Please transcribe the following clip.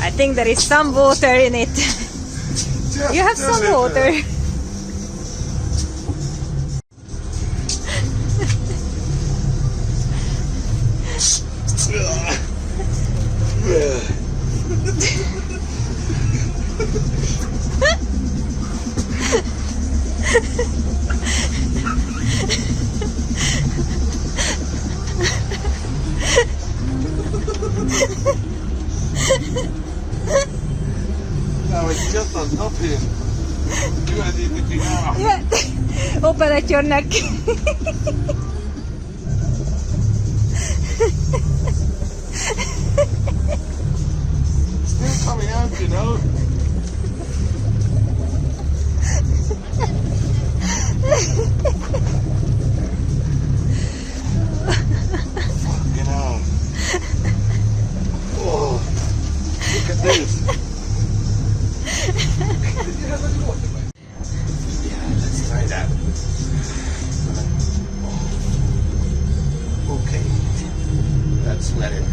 I think there is some water in it. You have some water. No, it's just on top here. You guys need to get out. Yeah. Open at your neck. Still coming out, you know. Fucking hell. Oh, look at this. Yeah, let's try that. Okay. That's where it.